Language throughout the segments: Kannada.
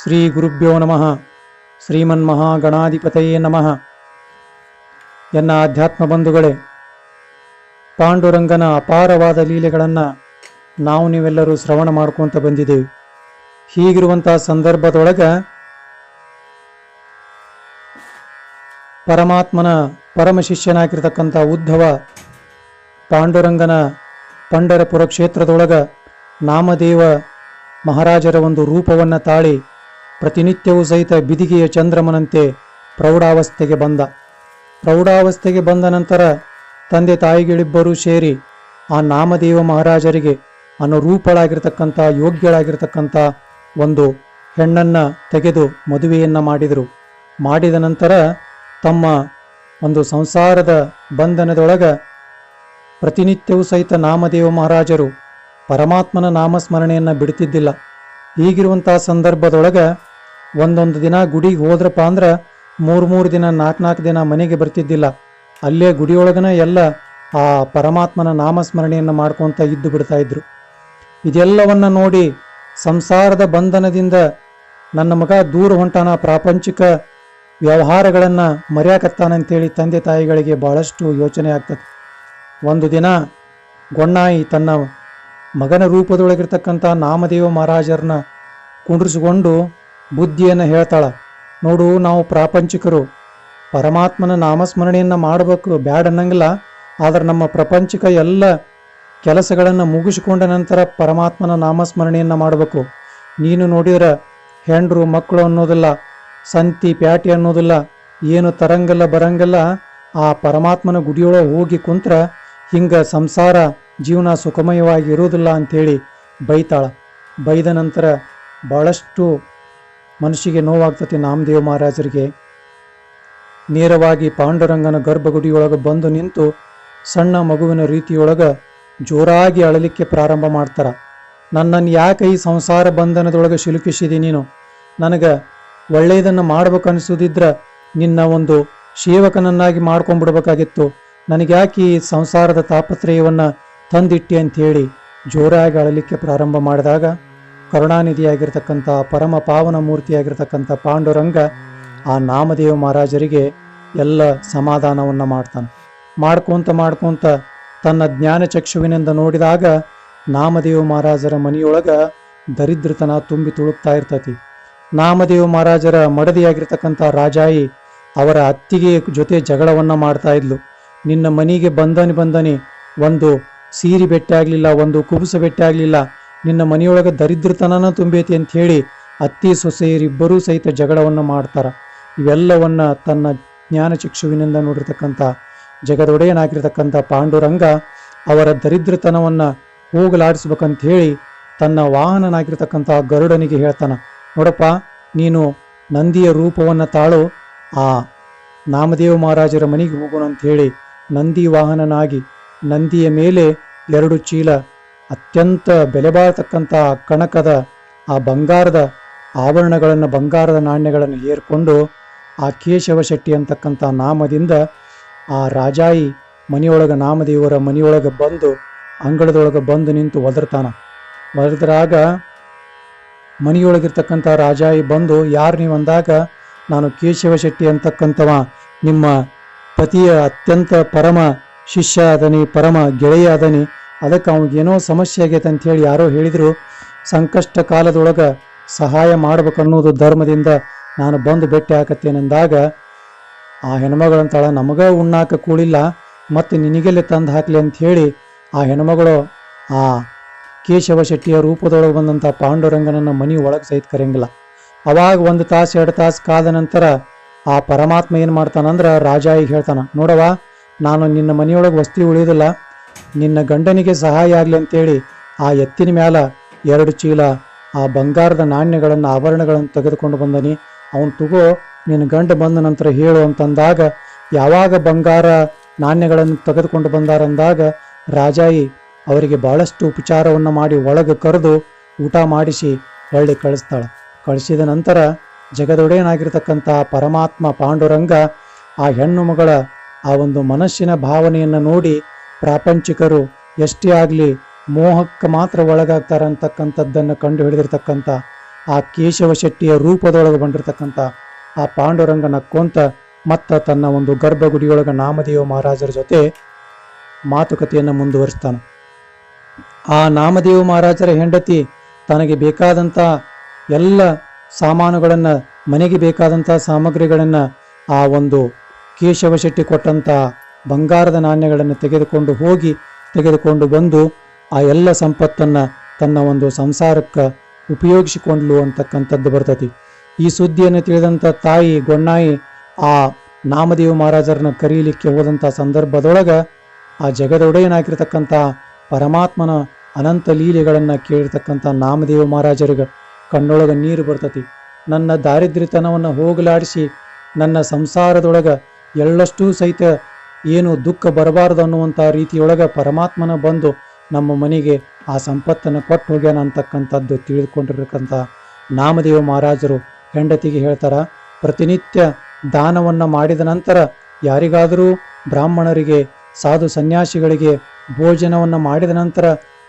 ಶ್ರೀ ಗುರುಭ್ಯೋ ನಮಃ. ಶ್ರೀಮನ್ಮಹಾಗಣಾಧಿಪತಯೇ ನಮಃ. ಎನ್ನ ಆಧ್ಯಾತ್ಮ ಬಂಧುಗಳೇ, ಪಾಂಡುರಂಗನ ಅಪಾರವಾದ ಲೀಲೆಗಳನ್ನು ನಾವು ನೀವೆಲ್ಲರೂ ಶ್ರವಣ ಮಾಡ್ಕೊತ ಬಂದಿದ್ದೇವೆ. ಹೀಗಿರುವಂಥ ಸಂದರ್ಭದೊಳಗೆ ಪರಮಾತ್ಮನ ಪರಮ ಶಿಷ್ಯನಾಗಿರ್ತಕ್ಕಂಥ ಉದ್ಧವ ಪಾಂಡುರಂಗನ ಪಂಢರಪುರ ಕ್ಷೇತ್ರದೊಳಗೆ ನಾಮದೇವ ಮಹಾರಾಜರ ಒಂದು ರೂಪವನ್ನು ತಾಳಿ ಪ್ರತಿನಿತ್ಯವೂ ಸಹಿತ ಬಿದಿಗೆಯ ಚಂದ್ರಮನಂತೆ ಪ್ರೌಢಾವಸ್ಥೆಗೆ ಬಂದ ನಂತರ ತಂದೆ ತಾಯಿಗಳಿಬ್ಬರೂ ಸೇರಿ ಆ ನಾಮದೇವ ಮಹಾರಾಜರಿಗೆ ಅನುರೂಪಳಾಗಿರ್ತಕ್ಕಂಥ ಯೋಗ್ಯಳಾಗಿರ್ತಕ್ಕಂಥ ಒಂದು ಹೆಣ್ಣನ್ನು ತೆಗೆದು ಮದುವೆಯನ್ನು ಮಾಡಿದ ನಂತರ ತಮ್ಮ ಒಂದು ಸಂಸಾರದ ಬಂಧನದೊಳಗೆ ಪ್ರತಿನಿತ್ಯವೂ ಸಹಿತ ನಾಮದೇವ ಮಹಾರಾಜರು ಪರಮಾತ್ಮನ ನಾಮಸ್ಮರಣೆಯನ್ನು ಬಿಡ್ತಿದ್ದಿಲ್ಲ. ಹೀಗಿರುವಂಥ ಸಂದರ್ಭದೊಳಗೆ ಒಂದೊಂದು ದಿನ ಗುಡಿಗೆ ಹೋದ್ರಪ್ಪ ಅಂದ್ರೆ ಮೂರು ದಿನ ನಾಲ್ಕು ದಿನ ಮನೆಗೆ ಬರ್ತಿದ್ದಿಲ್ಲ. ಅಲ್ಲೇ ಗುಡಿಯೊಳಗನ ಎಲ್ಲ ಆ ಪರಮಾತ್ಮನ ನಾಮಸ್ಮರಣೆಯನ್ನು ಮಾಡ್ಕೊತ ಇದ್ದು ಬಿಡ್ತಾ ಇದ್ರು. ಇದೆಲ್ಲವನ್ನ ನೋಡಿ ಸಂಸಾರದ ಬಂಧನದಿಂದ ನನ್ನ ಮಗ ದೂರ ಹೊಂಟಾನ, ಪ್ರಾಪಂಚಿಕ ವ್ಯವಹಾರಗಳನ್ನು ಮರೆಯಾಕತ್ತಾನಂತೇಳಿ ತಂದೆ ತಾಯಿಗಳಿಗೆ ಬಹಳಷ್ಟು ಯೋಚನೆ ಆಗ್ತದೆ. ಒಂದು ದಿನ ಗೊಣ್ಣಾಯಿ ತನ್ನ ಮಗನ ರೂಪದೊಳಗಿರ್ತಕ್ಕಂಥ ನಾಮದೇವ ಮಹಾರಾಜರನ್ನ ಕುಂಡ್ರಿಸಿಕೊಂಡು ಬುದ್ಧಿಯನ್ನು ಹೇಳ್ತಾಳ. ನೋಡು, ನಾವು ಪ್ರಾಪಂಚಿಕರು, ಪರಮಾತ್ಮನ ನಾಮಸ್ಮರಣೆಯನ್ನು ಮಾಡಬೇಕು, ಬ್ಯಾಡ್ ಅನ್ನಂಗಿಲ್ಲ. ಆದರೆ ನಮ್ಮ ಪ್ರಪಂಚಿಕ ಎಲ್ಲ ಕೆಲಸಗಳನ್ನು ಮುಗಿಸಿಕೊಂಡ ನಂತರ ಪರಮಾತ್ಮನ ನಾಮಸ್ಮರಣೆಯನ್ನು ಮಾಡಬೇಕು. ನೀನು ನೋಡಿದ್ರೆ ಹೆಂಡ್ರು ಮಕ್ಕಳು ಅನ್ನೋದಿಲ್ಲ, ಸಂತಿ ಪ್ಯಾಟಿ ಅನ್ನೋದಿಲ್ಲ, ಏನು ತರಂಗಲ್ಲ ಬರಂಗಲ್ಲ. ಆ ಪರಮಾತ್ಮನ ಗುಡಿಯೊಳಗೆ ಹೋಗಿ ಕುಂತ್ರ ಹಿಂಗೆ ಸಂಸಾರ ಜೀವನ ಸುಖಮಯವಾಗಿ ಇರೋದಿಲ್ಲ ಅಂಥೇಳಿ ಬೈತಾಳ. ಬೈದ ನಂತರ ಭಾಳಷ್ಟು ಮನಸ್ಸಿಗೆ ನೋವಾಗ್ತತಿ ನಾಮದೇವ ಮಹಾರಾಜರಿಗೆ. ನೇರವಾಗಿ ಪಾಂಡುರಂಗನ ಗರ್ಭಗುಡಿಯೊಳಗೆ ಬಂದು ನಿಂತು ಸಣ್ಣ ಮಗುವಿನ ರೀತಿಯೊಳಗೆ ಜೋರಾಗಿ ಅಳಲಿಕ್ಕೆ ಪ್ರಾರಂಭ ಮಾಡ್ತಾರ. ನನ್ನನ್ನು ಯಾಕೆ ಈ ಸಂಸಾರ ಬಂಧನದೊಳಗೆ ಸಿಲುಕಿಸಿದಿ ನೀನು? ನನಗೆ ಒಳ್ಳೆಯದನ್ನು ಮಾಡ್ಬೇಕನ್ನಿಸೋದಿದ್ರೆ ನಿನ್ನ ಒಂದು ಸೇವಕನನ್ನಾಗಿ ಮಾಡ್ಕೊಂಡ್ಬಿಡ್ಬೇಕಾಗಿತ್ತು. ನನಗೆ ಯಾಕೆ ಈ ಸಂಸಾರದ ತಾಪತ್ರಯವನ್ನು ತಂದಿಟ್ಟಿ ಅಂಥೇಳಿ ಜೋರಾಗಿ ಅಳಲಿಕ್ಕೆ ಪ್ರಾರಂಭ ಮಾಡಿದಾಗ ಕರುಣಾನಿಧಿಯಾಗಿರ್ತಕ್ಕಂಥ ಪರಮ ಪಾವನ ಮೂರ್ತಿಯಾಗಿರ್ತಕ್ಕಂಥ ಪಾಂಡುರಂಗ ಆ ನಾಮದೇವ ಮಹಾರಾಜರಿಗೆ ಎಲ್ಲ ಸಮಾಧಾನವನ್ನು ಮಾಡ್ಕೊಂತ ತನ್ನ ಜ್ಞಾನ ಚಕ್ಷುವಿನಿಂದ ನೋಡಿದಾಗ ನಾಮದೇವ ಮಹಾರಾಜರ ಮನೆಯೊಳಗೆ ದರಿದ್ರತನ ತುಂಬಿ ತುಳುಕ್ತಾ ಇರ್ತತಿ. ನಾಮದೇವ ಮಹಾರಾಜರ ಮಡದಿಯಾಗಿರ್ತಕ್ಕಂಥ ರಾಜಾಯಿ ಅವರ ಅತ್ತಿಗೆ ಜೊತೆ ಜಗಳವನ್ನು ಮಾಡ್ತಾ ಇದ್ಲು. ನಿನ್ನ ಮನೆಗೆ ಬಂದನಿ ಒಂದು ಸೀರೆ ಬೆಟ್ಟೆ ಆಗಲಿಲ್ಲ, ಒಂದು ಕುಬುಸ ಬೆಟ್ಟೆ ಆಗಲಿಲ್ಲ, ನಿನ್ನ ಮನೆಯೊಳಗೆ ದರಿದ್ರತನನ ತುಂಬೈತಿ ಅಂತ ಹೇಳಿ ಅತ್ತಿ ಸೊಸೆಯರಿಬ್ಬರೂ ಸಹಿತ ಜಗಳವನ್ನು ಮಾಡ್ತಾರ. ಇವೆಲ್ಲವನ್ನ ತನ್ನ ಜ್ಞಾನ ಚಕ್ಷುವಿನಿಂದ ನೋಡಿರ್ತಕ್ಕಂಥ ಜಗದೊಡೆಯನಾಗಿರ್ತಕ್ಕಂಥ ಪಾಂಡುರಂಗ ಅವರ ದರಿದ್ರತನವನ್ನು ಹೋಗಲಾಡಿಸ್ಬೇಕಂತ ಹೇಳಿ ತನ್ನ ವಾಹನನಾಗಿರ್ತಕ್ಕಂಥ ಗರುಡನಿಗೆ ಹೇಳ್ತಾನ, ನೋಡಪ್ಪ, ನೀನು ನಂದಿಯ ರೂಪವನ್ನು ತಾಳು, ಆ ನಾಮದೇವ ಮಹಾರಾಜರ ಮನೆಗೆ ಹೋಗೋಣ ಅಂತ ಹೇಳಿ ನಂದಿ ವಾಹನನಾಗಿ ನಂದಿಯ ಮೇಲೆ 2 ಚೀಲ ಅತ್ಯಂತ ಬೆಲೆ ಬಾಳತಕ್ಕಂಥ ಕಣಕದ ಆ ಬಂಗಾರದ ಆಭರಣಗಳನ್ನು, ಬಂಗಾರದ ನಾಣ್ಯಗಳನ್ನು ಏರ್ಕೊಂಡು ಆ ಕೇಶವ ಶೆಟ್ಟಿ ಅಂತಕ್ಕಂಥ ನಾಮದಿಂದ ಆ ರಾಜಾಯಿ ಮನೆಯೊಳಗೆ ನಾಮದೇವರ ಮನೆಯೊಳಗೆ ಬಂದು ಅಂಗಳದೊಳಗೆ ಬಂದು ನಿಂತು ಒದರ್ದ್ರಾಗ ಮನೆಯೊಳಗಿರ್ತಕ್ಕಂಥ ರಾಜಾಯಿ ಬಂದು, ಯಾರು ನೀವು ಅಂದಾಗ, ನಾನು ಕೇಶವ ಶೆಟ್ಟಿ ಅಂತಕ್ಕಂಥವ ನಿಮ್ಮ ಪತಿಯ ಅತ್ಯಂತ ಪರಮ ಶಿಷ್ಯ ಅದನಿ, ಪರಮ ಗೆಳೆಯ ಅದನಿ, ಅದಕ್ಕೆ ಅವನಿಗೇನೋ ಸಮಸ್ಯೆ ಆಗೈತೆ ಅಂಥೇಳಿ ಯಾರೋ ಹೇಳಿದರು. ಸಂಕಷ್ಟ ಕಾಲದೊಳಗೆ ಸಹಾಯ ಮಾಡ್ಬೇಕನ್ನೋದು ಧರ್ಮದಿಂದ ನಾನು ಬಂದು ಭೇಟಿ ಹಾಕತ್ತೇನೆಂದಾಗ ಆ ಹೆಣ್ಮಗಳಂತಾಳ, ನಮಗ ಉಣ್ಣಾಕ ಕೂಳಿಲ್ಲ, ಮತ್ತು ನಿನಗೆಲ್ಲೇ ತಂದು ಹಾಕಲಿ ಅಂಥೇಳಿ ಆ ಹೆಣ್ಮಗಳು ಆ ಕೇಶವ ಶೆಟ್ಟಿಯ ರೂಪದೊಳಗೆ ಬಂದಂಥ ಪಾಂಡುರಂಗನನ್ನು ಮನೆ ಒಳಗೆ ಸಹಿತ ಕರೆಯಂಗಿಲ್ಲ. ಅವಾಗ 1 ತಾಸು 2 ತಾಸು ಕಾದ ನಂತರ ಆ ಪರಮಾತ್ಮ ಏನು ಮಾಡ್ತಾನಂದ್ರೆ ರಾಜಾಯಿಗೆ ಹೇಳ್ತಾನ, ನೋಡವ, ನಾನು ನಿನ್ನ ಮನೆಯೊಳಗೆ ವಸ್ತಿ ಉಳಿಯೋದಿಲ್ಲ, ನಿನ್ನ ಗಂಡನಿಗೆ ಸಹಾಯ ಆಗಲಿ ಅಂತೇಳಿ ಆ ಎತ್ತಿನ ಮ್ಯಾಲ 2 ಚೀಲ ಆ ಬಂಗಾರದ ನಾಣ್ಯಗಳನ್ನು, ಆಭರಣಗಳನ್ನು ತೆಗೆದುಕೊಂಡು ಬಂದನಿ. ಅವನು ತಗೋ, ನಿನ್ನ ಗಂಡ ಬಂದ ನಂತರ ಹೇಳು ಅಂತಂದಾಗ, ಯಾವಾಗ ಬಂಗಾರ ನಾಣ್ಯಗಳನ್ನು ತೆಗೆದುಕೊಂಡು ಬಂದಾರಂದಾಗ ರಾಜಾಯಿ ಅವರಿಗೆ ಬಹಳಷ್ಟು ಉಪಚಾರವನ್ನು ಮಾಡಿ ಒಳಗೆ ಕರೆದು ಊಟ ಮಾಡಿಸಿ ಹೊಳ್ಳಿ ಕಳಿಸಿದ ನಂತರ ಜಗದೊಡೆಯನಾಗಿರ್ತಕ್ಕಂಥ ಪರಮಾತ್ಮ ಪಾಂಡುರಂಗ ಆ ಹೆಣ್ಣು ಮಗಳ ಆ ಒಂದು ಮನಸ್ಸಿನ ಭಾವನೆಯನ್ನು ನೋಡಿ ಪ್ರಾಪಂಚಿಕರು ಎಷ್ಟೇ ಆಗಲಿ ಮೋಹಕ್ಕೆ ಮಾತ್ರ ಒಳಗಾಗ್ತಾರೆ ಅಂತಕ್ಕಂಥದ್ದನ್ನು ಕಂಡು ಹಿಡಿದಿರ್ತಕ್ಕಂಥ ಆ ಕೇಶವ ಶೆಟ್ಟಿಯ ರೂಪದೊಳಗೆ ಬಂದಿರತಕ್ಕಂಥ ಆ ಪಾಂಡುರಂಗ ನಕ್ಕೊಂತ ಮತ್ತ ತನ್ನ ಒಂದು ಗರ್ಭಗುಡಿಯೊಳಗ ನಾಮದೇವ ಮಹಾರಾಜರ ಜೊತೆ ಮಾತುಕತೆಯನ್ನು ಮುಂದುವರಿಸ್ತಾನೆ. ಆ ನಾಮದೇವ ಮಹಾರಾಜರ ಹೆಂಡತಿ ತನಗೆ ಬೇಕಾದಂಥ ಎಲ್ಲ ಸಾಮಾನುಗಳನ್ನು, ಮನೆಗೆ ಬೇಕಾದಂಥ ಸಾಮಗ್ರಿಗಳನ್ನು, ಆ ಒಂದು ಕೇಶವ ಶೆಟ್ಟಿ ಕೊಟ್ಟಂಥ ಬಂಗಾರದ ನಾಣ್ಯಗಳನ್ನು ತೆಗೆದುಕೊಂಡು ಬಂದು ಆ ಎಲ್ಲ ಸಂಪತ್ತನ್ನು ತನ್ನ ಒಂದು ಸಂಸಾರಕ್ಕೆ ಉಪಯೋಗಿಸಿಕೊಂಡ್ಲು ಅಂತಕ್ಕಂಥದ್ದು ಬರ್ತತಿ. ಈ ಸುದ್ದಿಯನ್ನು ತಿಳಿದಂಥ ತಾಯಿ ಗೊಣ್ಣಾಯಿ ಆ ನಾಮದೇವ ಮಹಾರಾಜರನ್ನ ಕರೀಲಿಕ್ಕೆ ಹೋದಂಥ ಸಂದರ್ಭದೊಳಗೆ ಆ ಜಗದೊಡೆಯನಾಗಿರ್ತಕ್ಕಂಥ ಪರಮಾತ್ಮನ ಅನಂತ ಲೀಲೆಗಳನ್ನು ಕೇಳಿರ್ತಕ್ಕಂಥ ನಾಮದೇವ ಮಹಾರಾಜರಿಗೆ ಕಣ್ಣೊಳಗೆ ನೀರು ಬರ್ತತಿ. ನನ್ನ ದಾರಿದ್ರ್ಯತನವನ್ನು ಹೋಗಲಾಡಿಸಿ ನನ್ನ ಸಂಸಾರದೊಳಗೆ ಎಳ್ಳಷ್ಟೂ ಸಹಿತ ಏನು ದುಃಖ ಬರಬಾರದು ಅನ್ನುವಂಥ ರೀತಿಯೊಳಗೆ ಪರಮಾತ್ಮನ ಬಂದು ನಮ್ಮ ಮನೆಗೆ ಆ ಸಂಪತ್ತನ್ನು ಕೊಟ್ಟು ಹೋಗ್ಯಾನ ಅಂತಕ್ಕಂಥದ್ದು ತಿಳಿದುಕೊಂಡಿರ್ತಕ್ಕಂಥ ನಾಮದೇವ ಮಹಾರಾಜರು ಹೆಂಡತಿಗೆ ಹೇಳ್ತಾರ, ಪ್ರತಿನಿತ್ಯ ದಾನವನ್ನು ಮಾಡಿದ ನಂತರ ಯಾರಿಗಾದರೂ ಬ್ರಾಹ್ಮಣರಿಗೆ, ಸಾಧು ಸನ್ಯಾಸಿಗಳಿಗೆ ಭೋಜನವನ್ನು ಮಾಡಿದ ನಂತರ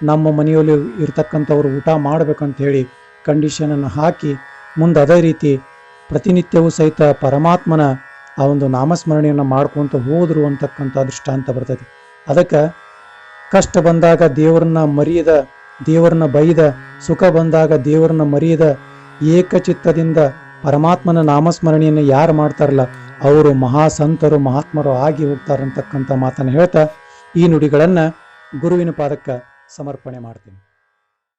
ನಮ್ಮ ಮನೆಯಲ್ಲಿ ಇರ್ತಕ್ಕಂಥವ್ರು ಊಟ ಮಾಡಬೇಕಂತ ಹೇಳಿ ಕಂಡೀಷನನ್ನು ಹಾಕಿ ಮುಂದೆ ಅದೇ ರೀತಿ ಪ್ರತಿನಿತ್ಯವೂ ಸಹಿತ ಪರಮಾತ್ಮನ ಆ ಒಂದು ನಾಮಸ್ಮರಣೆಯನ್ನು ಮಾಡ್ಕೊತ ಹೋದ್ರು ಅಂತಕ್ಕಂಥ ದೃಷ್ಟಾಂತ ಬರ್ತದೆ. ಅದಕ್ಕೆ ಕಷ್ಟ ಬಂದಾಗ ದೇವರನ್ನ ಬೈದ, ಸುಖ ಬಂದಾಗ ದೇವರನ್ನ ಮರೆಯದ ಏಕಚಿತ್ತದಿಂದ ಪರಮಾತ್ಮನ ನಾಮಸ್ಮರಣೆಯನ್ನು ಯಾರು ಮಾಡ್ತಾರಲ್ಲ ಅವರು ಮಹಾಸಂತರು, ಮಹಾತ್ಮರು ಆಗಿ ಹೋಗ್ತಾರಂತಕ್ಕಂಥ ಮಾತನ್ನು ಹೇಳ್ತಾ ಈ ನುಡಿಗಳನ್ನು ಗುರುವಿನ ಪಾದಕ್ಕೆ ಸಮರ್ಪಣೆ ಮಾಡ್ತೀನಿ.